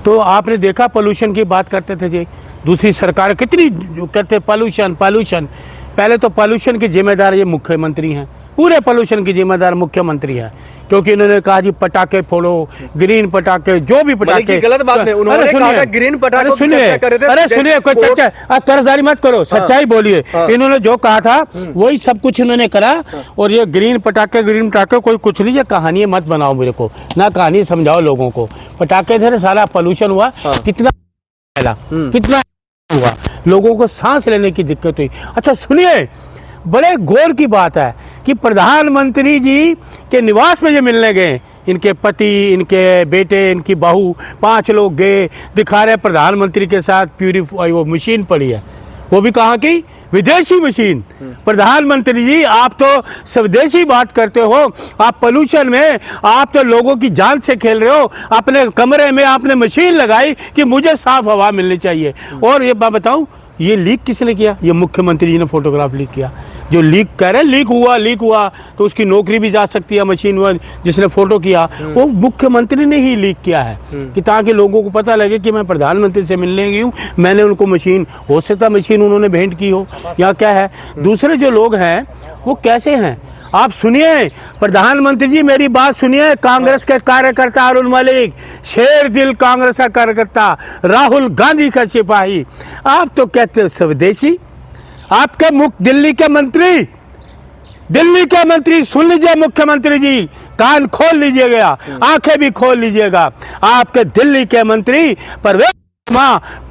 तो आपने देखा पोल्यूशन की बात करते थे जी, दूसरी सरकार कितनी कहते पोल्यूशन पोल्यूशन। पहले तो पोल्यूशन की जिम्मेदार ये मुख्यमंत्री हैं, पूरे पोल्यूशन की जिम्मेदार मुख्यमंत्री है, क्योंकि इन्होंने कहा जी पटाखे फोड़ो, ग्रीन पटाखे, जो भी पटाखे। गलत बात नहीं, उन्होंने कहा था ग्रीन पटाखे। अरे सुनिए, कोई चर्चा, आप कर्जदारी मत करो, सच्चाई बोलिए। इन्होंने जो कहा था वही सब कुछ इन्होंने करा। और ये ग्रीन पटाखे कोई कुछ नहीं, ये कहानी मत बनाओ मेरे को, ना कहानी समझाओ लोगों को। पटाखे थे सारा पोल्यूशन हुआ, कितना कितना हुआ, लोगों को सांस लेने की दिक्कत हुई। अच्छा सुनिए, बड़े गौर की बात है कि प्रधानमंत्री जी के निवास में ये मिलने गए, इनके पति, इनके बेटे, इनकी बहू, 5 लोग गए, दिखा रहे प्रधानमंत्री के साथ प्यूरीफाई वो मशीन पड़ी है, वो भी कहाँ की, विदेशी मशीन। प्रधानमंत्री जी आप तो स्वदेशी बात करते हो, आप पोल्यूशन में आप तो लोगों की जान से खेल रहे हो। अपने कमरे में आपने मशीन लगाई कि मुझे साफ हवा मिलनी चाहिए। और ये बात बताऊं, ये लीक किसने किया? ये मुख्यमंत्री जी ने फोटोग्राफ लीक किया। जो लीक कह रहे लीक हुआ तो उसकी नौकरी भी जा सकती है, मशीन हुआ जिसने फोटो किया वो मुख्यमंत्री ने ही लीक किया है, कि ताकि लोगों को पता लगे कि मैं प्रधानमंत्री से मिलने गई हूँ, मैंने उनको मशीन, हो सकता मशीन उन्होंने भेंट की हो या क्या है। दूसरे जो लोग हैं वो कैसे हैं आप सुनिए, प्रधानमंत्री जी मेरी बात सुनिए। कांग्रेस के कार्यकर्ता अरुण मलिक, शेर दिल कांग्रेस का कार्यकर्ता, राहुल गांधी का सिपाही, आप तो कहते हो स्वदेशी। आपके दिल्ली के मंत्री सुन लीजिए, मुख्यमंत्री जी कान खोल लीजिएगा, आंखें भी खोल लीजिएगा। आपके दिल्ली के मंत्री परवेज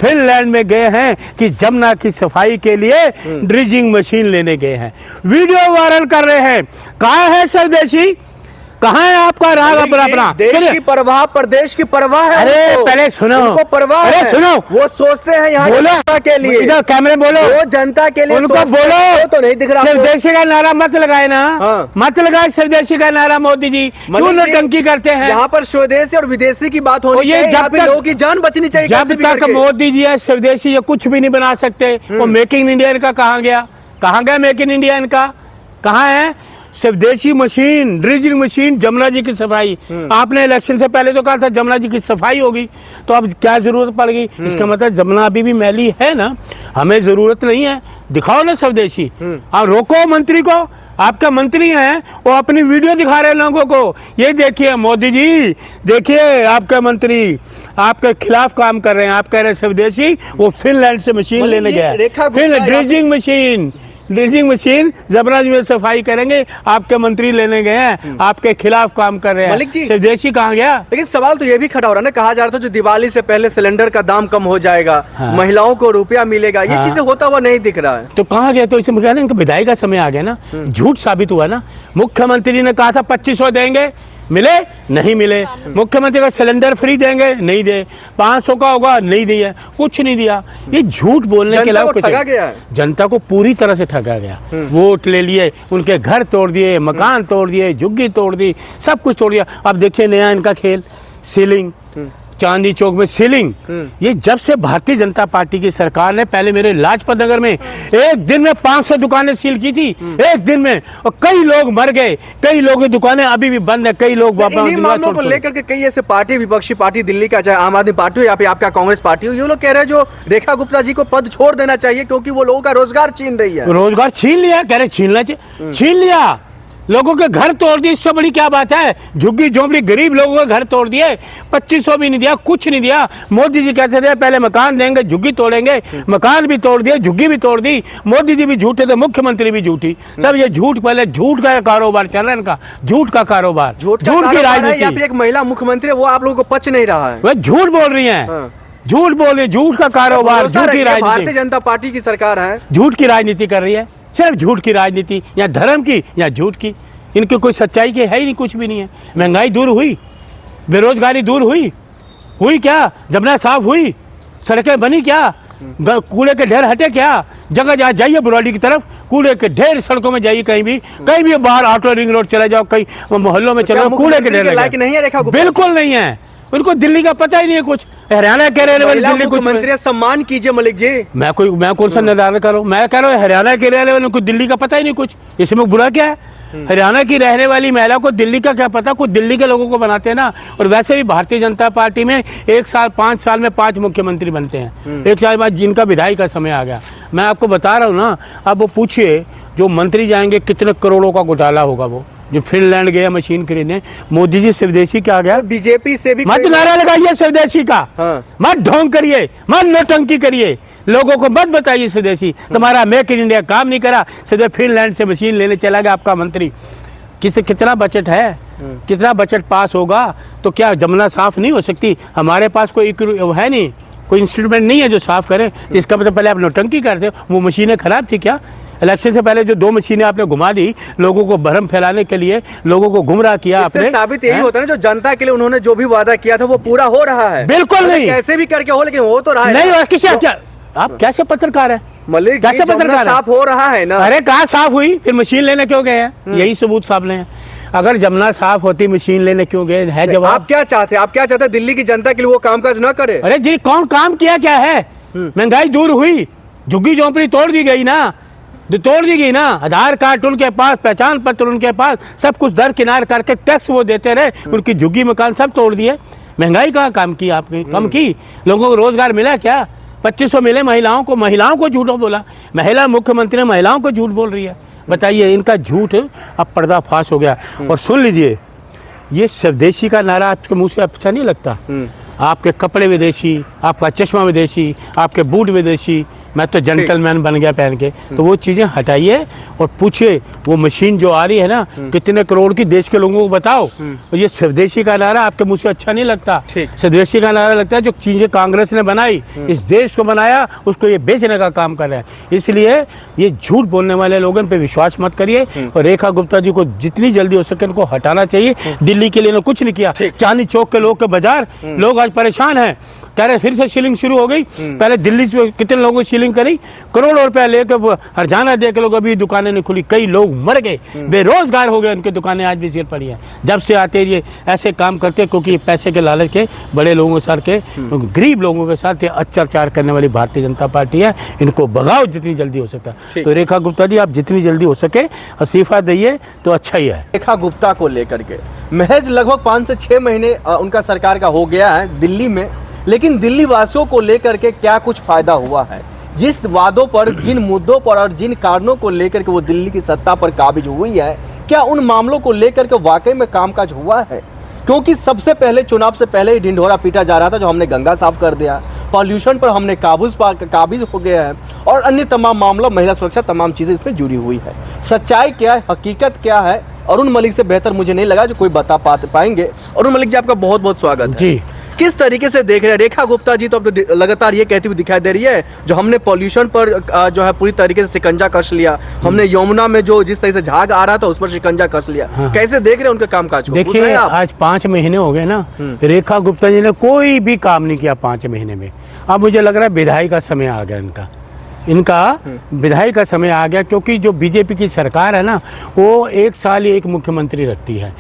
फिनलैंड में गए हैं कि जमुना की सफाई के लिए ड्रिजिंग मशीन लेने गए हैं, वीडियो वायरल कर रहे हैं। कहाँ है स्वदेशी, कहाँ है आपका राग अपना? देश की परवाह, प्रदेश की परवाह है। अरे पहले सुनो, उनको परवाह है, सुनो, वो सोचते हैं यहाँ जनता के लिए, इधर कैमरे बोलो, वो जनता के लिए उनको बोलो। तो नहीं दिख रहा, स्वदेशी का नारा मत लगाए ना, मत लगाए स्वदेशी का नारा। मोदी जी क्यों नौटंकी करते हैं? यहाँ पर स्वदेशी और विदेशी की बात होनी चाहिए, यहाँ पे लोगों की जान बचनी चाहिए। जब तक मोदी जी है स्वदेशी ये कुछ भी नहीं बना सकते। वो मेक इन इंडिया इनका कहाँ गया मेक इन इंडिया इनका? कहाँ है स्वदेशी machine, dredging machine, Jamuna ji की सफाई। आपने इलेक्शन से पहले तो कहा था जमुना जी की सफाई होगी, तो अब क्या जरूरत पड़ गई? इसका मतलब जमुना अभी भी मैली है ना, हमें जरूरत नहीं है, दिखाओ ना स्वदेशी। आप रोको मंत्री को, आपका मंत्री हैं वो अपनी वीडियो दिखा रहे लोगों को, ये देखिए मोदी जी, देखिए आपका मंत्री आपके खिलाफ काम कर रहे हैं। आप कह रहे हैं स्वदेशी, वो फिनलैंड से मशीन लेने गया, ड्रिजिंग मशीन जमुना जी में सफाई करेंगे, आपके मंत्री लेने गए हैं, आपके खिलाफ काम कर रहे हैं। स्वदेशी कहाँ गया? लेकिन सवाल तो ये भी खड़ा हो रहा है ना, कहा जा रहा था जो दिवाली से पहले सिलेंडर का दाम कम हो जाएगा, महिलाओं को रुपया मिलेगा, ये चीजें होता हुआ नहीं दिख रहा है। तो कहाँ गया? तो इसमें कहना इनका विदाई का समय आ गया ना, झूठ साबित हुआ ना। मुख्यमंत्री ने कहा था 2500 देंगे, मिले नहीं मिले। मुख्यमंत्री का सिलेंडर फ्री देंगे, नहीं दे। 500 का होगा, नहीं दिया, कुछ नहीं दिया। ये झूठ बोलने के अलावा ठगा गया है, जनता को पूरी तरह से ठगा गया। वोट ले लिए, उनके घर तोड़ दिए, मकान तोड़ दिए, झुग्गी तोड़ दी, सब कुछ तोड़ दिया। अब देखिए नया इनका खेल, सीलिंग, चांदी चौक में सीलिंग। ये जब से भारतीय जनता पार्टी की सरकार ने, पहले मेरे लाजपत नगर में एक दिन में 500 दुकानें सील की थी, एक दिन में, और कई लोग मर गए, कई लोगों की दुकानें अभी भी बंद है, कई लोग मामलों को लेकर के कई ऐसे पार्टी, विपक्षी पार्टी दिल्ली का, चाहे आम आदमी पार्टी हो या फिर आपका कांग्रेस पार्टी हो, ये लोग कह रहे हैं जो रेखा गुप्ता जी को पद छोड़ देना चाहिए क्योंकि वो लोगों का रोजगार छीन रही है। रोजगार छीन लिया, कह रहे छीनना चाहिए, छीन लिया, लोगों के घर तोड़ दिए, इससे बड़ी क्या बात है? झुग्गी झोंपड़ी गरीब लोगों के घर तोड़ दिए, 2500 भी नहीं दिया, कुछ नहीं दिया। मोदी जी कहते थे पहले मकान देंगे, झुग्गी तोड़ेंगे, मकान भी तोड़ दिए, झुग्गी भी तोड़ दी। मोदी जी भी झूठे थे, मुख्यमंत्री भी झूठी, सब ये झूठ, पहले झूठ का कारोबार चल रहा है इनका, झूठ का कारोबार, झूठ की राजनीति। या फिर एक महिला मुख्यमंत्री है, वो आप लोगों को पच नहीं रहा है, वह झूठ बोल रही है, झूठ बोल रही, झूठ का कारोबार, झूठ की राजनीति। भारतीय जनता पार्टी की सरकार है, झूठ की राजनीति कर रही है, सिर्फ झूठ की राजनीति, या धर्म की या झूठ की। इनकी कोई सच्चाई की है ही नहीं, कुछ भी नहीं है। महंगाई दूर हुई, बेरोजगारी दूर हुई क्या? जमुना साफ हुई, सड़कें बनी क्या? कूड़े के ढेर हटे क्या? जगह जहाँ जाइए बुराड़ी की तरफ, कूड़े के ढेर सड़कों में जाइए, कहीं भी बाहर ऑटो रिंग रोड चले जाओ, कहीं मोहल्लों में चले जाओ, कूड़े के ढेर नहीं है। बिल्कुल नहीं है, उनको दिल्ली का पता ही नहीं है कुछ। हरियाणा के रहने वाले दिल्ली कुछ मुख्यमंत्री सम्मान कीजिए मलिक जी। मैं कौन सा निर्धारण करूं? मैं कह रहा हूँ हरियाणा के रहने वाले को दिल्ली का पता ही नहीं कुछ, इसमें बुरा क्या है? हरियाणा की रहने वाली महिला को दिल्ली का क्या पता? कुछ दिल्ली के लोगों को बनाते हैं ना। और वैसे भी भारतीय जनता पार्टी में 1 साल 5 साल में 5 मुख्यमंत्री बनते हैं, 1 साल बाद जिनका विधायी का समय आ गया। मैं आपको बता रहा हूँ ना, अब वो पूछिए जो मंत्री जाएंगे कितने करोड़ों का घोटाला होगा। वो जो फिनलैंड गया मशीन खरीदने, मोदी जी स्वदेशी क्या गया? बीजेपी से भी मत नारा लगाइए स्वदेशी का, मत ढोंग करिए, मत नौटंकी करिए, लोगों को मत बताइए स्वदेशी। तुम्हारा मेक इन इंडिया काम नहीं करा, सीधे फिनलैंड से मशीन लेने चला गया आपका मंत्री। कितना बजट है, कितना बजट पास होगा? तो क्या जमुना साफ नहीं हो सकती? हमारे पास कोई है नहीं, कोई इंस्ट्रूमेंट नहीं है जो साफ करे। इसका मतलब पहले आप नौटंकी करते हो। वो मशीनें खराब थी क्या? इलेक्शन से पहले जो 2 मशीनें आपने घुमा दी लोगों को भ्रम फैलाने के लिए, लोगों को गुमराह किया आपने। साबित यही होता है ना, जो जनता के लिए उन्होंने जो भी वादा किया था वो पूरा हो रहा है। बिल्कुल नहीं, कैसे भी करके हो, लेकिन हो तो रहा है नहीं। किसे आप कैसे पत्रकार है मलिक? कैसे पत्रकार साफ हो रहा है ना? अरे कहाँ साफ हुई? फिर मशीन लेने क्यों गए हैं? यही सबूत सामने है। अगर जमुना साफ होती मशीन लेने क्यों गए है जवाब? आप क्या चाहते हैं? आप क्या चाहते हैं दिल्ली की जनता के लिए वो कामकाज न करे? अरे जी कौन काम किया क्या है? महंगाई दूर हुई, झुग्गी झोंपड़ी तोड़ दी गई ना, तोड़ दी गई ना। आधार कार्ड उनके पास, पहचान पत्र उनके पास, सब कुछ दरकिनार करके टैक्स वो देते रहे, उनकी झुग्गी मकान सब तोड़ दिए। महंगाई कहाँ काम की आपने? कम की। लोगों को रोजगार मिला क्या? 2500 मिले महिलाओं को झूठ बोला। महिला मुख्यमंत्री महिलाओं को झूठ बोल रही है। बताइए, इनका झूठ अब पर्दाफाश हो गया। और सुन लीजिए, ये स्वदेशी का नारा आपके मुंह से अच्छा नहीं लगता? आपके कपड़े विदेशी, आपका चश्मा विदेशी, आपके बूट विदेशी, मैं तो जेंटलमैन बन गया पहन के। तो वो चीजें हटाइए और पूछिए वो मशीन जो आ रही है ना कितने करोड़ की, देश के लोगों को बताओ। और ये स्वदेशी का नारा आपके मुंह से अच्छा नहीं लगता? स्वदेशी का नारा लगता है जो चीजें कांग्रेस ने बनाई, इस देश को बनाया, उसको ये बेचने का काम कर रहे हैं। इसलिए ये झूठ बोलने वाले लोगों पे विश्वास मत करिए। और रेखा गुप्ता जी को जितनी जल्दी हो सके इनको हटाना चाहिए। दिल्ली के लिए इन्होंने कुछ नहीं किया। चांदनी चौक के लोग के बाजार लोग आज परेशान है, कह रहे फिर से सीलिंग शुरू हो गई। पहले दिल्ली से कितने लोगों की सीलिंग करी, करोड़ों रुपया लेकर हरजाना दे के लोग अभी दुकानें नहीं खुली, कई लोग मर गए, बेरोजगार हो गए, उनकी दुकानें आज भी सिर पड़ी हैं। जब से आते ये ऐसे काम करते, क्योंकि पैसे के लालच के बड़े लोगों के साथ के गरीब लोगों के साथ अत्याचार करने वाली भारतीय जनता पार्टी है। इनको भगाओ जितनी जल्दी हो सकता है। तो रेखा गुप्ता जी आप जितनी जल्दी हो सके इस्तीफा दइए तो अच्छा ही है। रेखा गुप्ता को लेकर के महज लगभग 5 से 6 महीने उनका सरकार का हो गया है दिल्ली में, लेकिन दिल्ली वासियों को लेकर के क्या कुछ फायदा हुआ है? जिस वादों पर, जिन मुद्दों पर और जिन कारणों को लेकर के वो दिल्ली की सत्ता पर काबिज हुई है, क्या उन मामलों को लेकर के वाकई में कामकाज हुआ है? क्योंकि सबसे पहले चुनाव से पहले ही ढिंढोरा पीटा जा रहा था, जो हमने गंगा साफ कर दिया, पॉल्यूशन पर हमने काबिज हो गया है, और अन्य तमाम मामलों, महिला सुरक्षा, तमाम चीजें इसमें जुड़ी हुई है। सच्चाई क्या है, हकीकत क्या है, अरुण मलिक से बेहतर मुझे नहीं लगा जो कोई बता पाएंगे। अरुण मलिक जी, आपका बहुत बहुत स्वागत है जी। किस तरीके से देख रहे हैं रेखा गुप्ता जी? तो अब तो लगातार ये कहती हुई दिखाई दे रही है जो हमने पॉल्यूशन पर जो है पूरी तरीके से शिकंजा कस लिया, हमने यमुना में जो जिस तरह से झाग आ रहा था उस पर शिकंजा कस लिया। कैसे देख रहे हैं उनके कामकाज को? देखिए, आज 5 महीने हो गए ना, रेखा गुप्ता जी ने कोई भी काम नहीं किया 5 महीने में। अब मुझे लग रहा है विधायी का समय आ गया इनका विधायी का समय आ गया, क्योंकि जो बीजेपी की सरकार है ना वो 1 साल ही एक मुख्यमंत्री रखती है।